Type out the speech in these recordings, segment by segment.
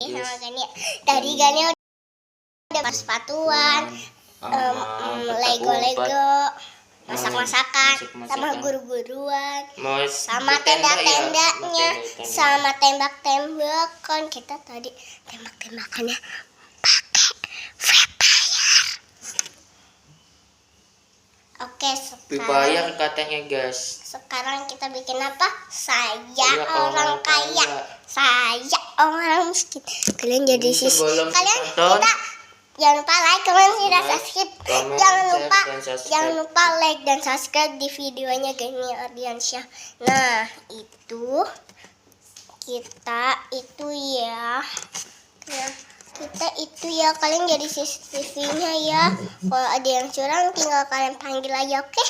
Sama Gania. Tadi Gania udah sepatuan, Lego, masak-masakan, sama guru-guruan, sama tenda-tendanya, sama tembak-tembakan. Kita tadi tembak-tembakannya pakai Free Fire. Oke, Free Fire katanya guys. Sekarang kita bikin apa? Saya orang kaya. Saya orang miskin. Kalian jadi sis. Kalian kita jangan lupa like, comment, dan subscribe. Jangan lupa like dan subscribe di videonya Gania Ardiansyah. Nah, itu kita itu ya. Kita itu ya, kalian jadi CCTV-nya ya. Kalau ada yang curang tinggal kalian panggil aja, oke?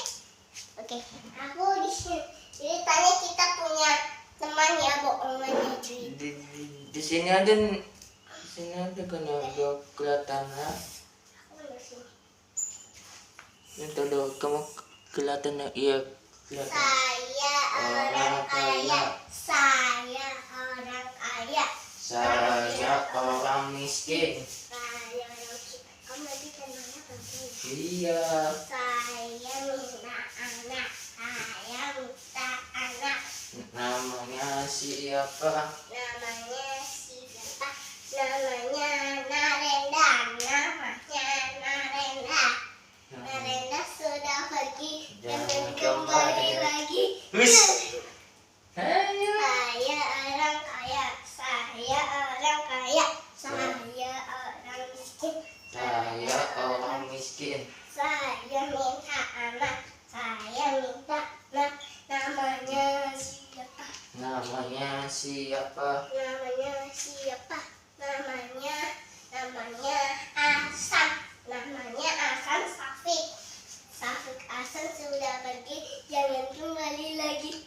Oke. Aku di sini. Ceritanya kita punya teman ya, bohongannya di sini ada kan ada kelihatannya. Nanti ada kamu kelihatannya iya. Saya orang kaya. Saya orang kaya. Saya orang miskin. Saya orang miskin. Kamu lagi temannya kan? Iya. Saya minta anak. Saya minta anak. Namanya siapa? Namanya siapa? Namanya Narenda. Namanya Narenda. Narenda sudah pergi, jangan kembali lagi. Saya orang kaya. Saya orang kaya. Saya orang miskin. Saya orang miskin. Saya minta anak. Saya minta anak. Namanya siapa? Namanya siapa? Namanya siapa? Namanya Hasan. Namanya Hasan Safik. Safik Hasan sudah pergi, jangan kembali lagi.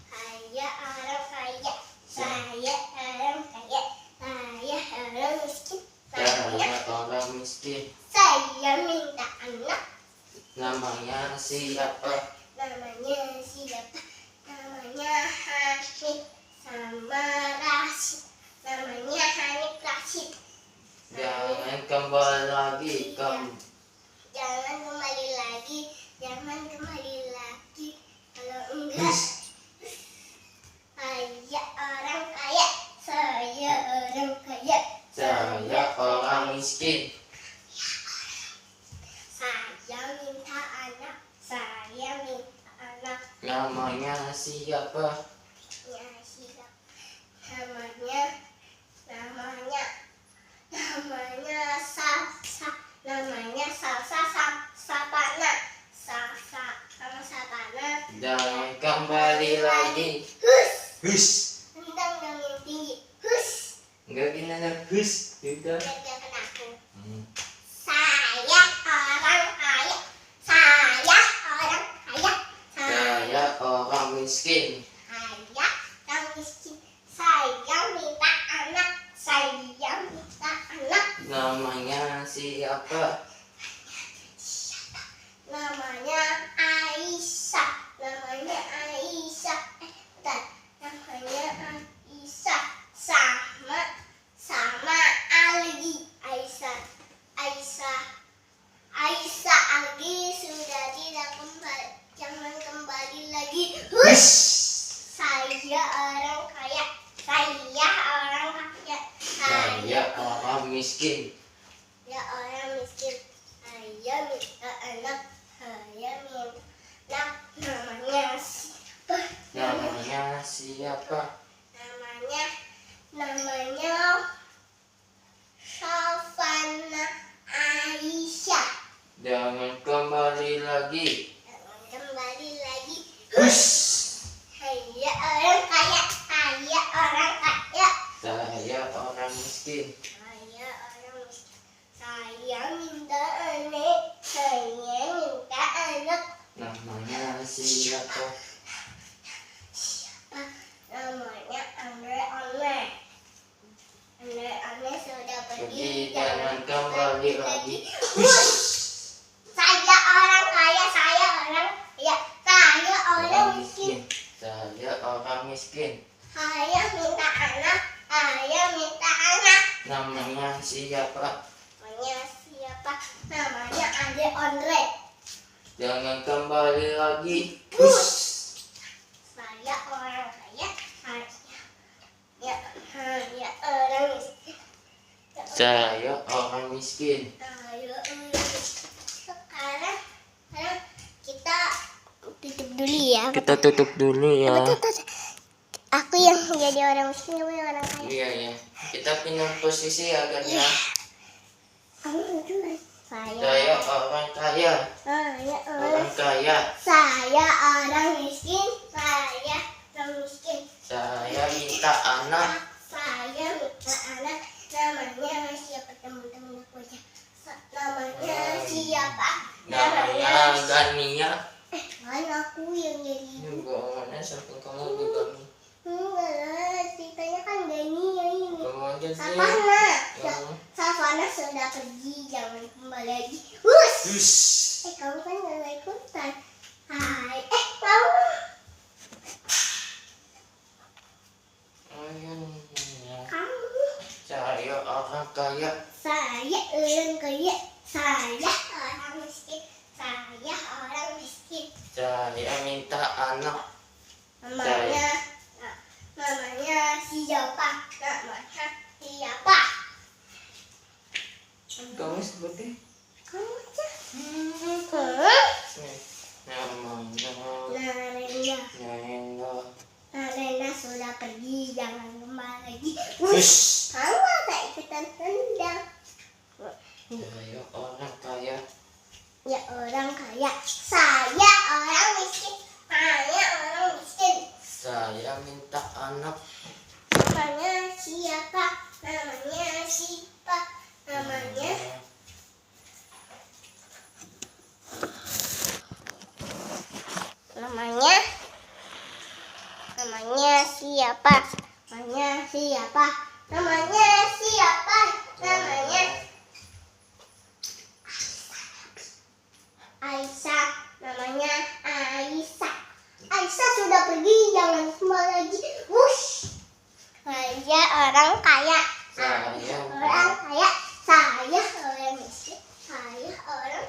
Saya orang kaya. Saya orang kaya. Saya orang miskin. Saya orang miskin. Saya minta anak. Namanya siapa? Namanya siapa? Namanya Hanif sama Rashid. Namanya Hanif Rashid. Jangan kembali lagi. Jangan kembali lagi. Jangan kembali lagi. Kalau enggak, saya orang kaya. Saya orang kaya. Saya orang miskin. Saya minta anak. Saya minta anak. Namanya siapa? Ya, siapa? Namanya Salsa. Namanya Salsa Sapana. Salsa sama Sapana. Jangan kembali lagi. Hus. Tendang dong yang tinggi. Hus. Enggak gini ada hus. Udah. Biar kena aku. Saya orang kaya. Saya orang kaya. Saya orang miskin. Saya orang miskin. Saya minta anak. Saya minta anak. Namanya siapa? Namanya Aisyah. Namanya Aisyah. Bentar. Namanya Aisyah. Sama Algi. Aisyah Algi sudah tidak kembali. Jangan kembali lagi. Hush. Saya orang kaya. Saya orang kaya. Saya orang miskin. Ya orang miskin. Saya minta anak. Saya minta anak. Namanya siapa? Namanya siapa? Namanya Safana Aisyah. Jangan kembali lagi. Jangan kembali lagi. Hush. Saya orang kaya. Saya orang kaya. Saya orang miskin. Saya orang miskin. Saya minta anak. Saya minta anak. Namanya siapa? Namanya Andre sudah pergi. Jangan kembali lagi. Hush. Saya orang kaya. Saya orang kaya. Saya orang miskin. Saya orang miskin. Saya minta anak. Saya minta Namanya siapa? Namanya siapa? Namanya Ade Andre. Jangan kembali lagi. Saya orang kaya. Saya orang miskin. Saya orang miskin. Sekarang kita tutup dulu ya. Kita tutup dulu ya. Aku yang jadi orang miskin, kamu yang orang kaya. Iya ya. Kita pindah posisi ya kan ya. Kamu dulu. Saya orang kaya. Saya Orang kaya. Saya orang miskin. Saya orang miskin. Saya minta anak. Saya minta anak. Namanya siapa teman-teman aku aja? Namanya siapa? Namanya Gania. Kan aku yang jadi. Enggak, mana samping kamu juga nih. Enggak lah, ceritanya kan Gania ini. Kamu aja sih. Savana. Yang- Savana sudah pergi, jangan kembali lagi. Hush! Hush. Kamu kan gak ikutan. Hai. Kamu. Kamu. Saya orang kaya. Saya orang kaya. Saya orang miskin. Saya orang miskin. Saya minta anak. Namanya siapa? Namanya siapa? Kamu seperti Kamu aja. namanya Narenda. Nena. Narenda sudah pergi, jangan kembali lagi. Hush. Kamu ada ikutan tendang. Saya orang kaya. Ya orang kaya. Saya orang miskin. Saya orang miskin. Saya minta anak. Namanya siapa? Namanya siapa? Namanya siapa? Namanya siapa? Namanya siapa? Namanya Aisyah. Namanya Aisyah. Aisyah sudah pergi, jangan kembali lagi. Wush. Saya orang kaya. Saya Orang kaya. Saya orang miskin. Saya orang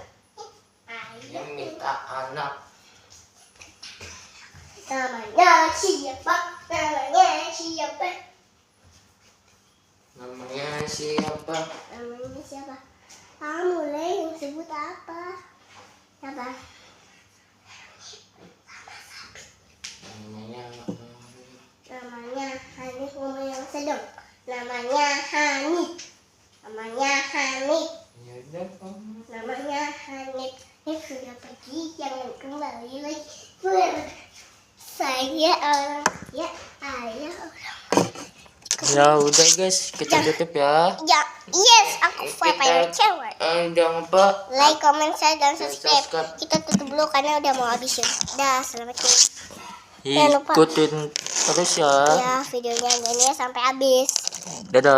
kaya. minta anak. Namanya siapa? Namanya siapa? Namanya siapa? Namanya siapa? Kamu mulai yang sebut apa? Siapa? Namanya Namanya Hanif, ngomong yang sedang. Namanya Hanif. Namanya Hanif. ya udah kamu. Namanya Hanif. Hanif sudah pergi, jangan kembali lagi. Saya orang kaya. Saya orang. Ya udah guys, kita tutup ya. Ya, yes, aku favorite cewek. Jangan lupa Like, comment, share, dan subscribe. subscribe. Kita tutup dulu karena udah mau habis ya. Dah, assalamualaikum. Jangan lupa. Ikutin terus ya. Ya, videonya ini sampai habis. Dadah.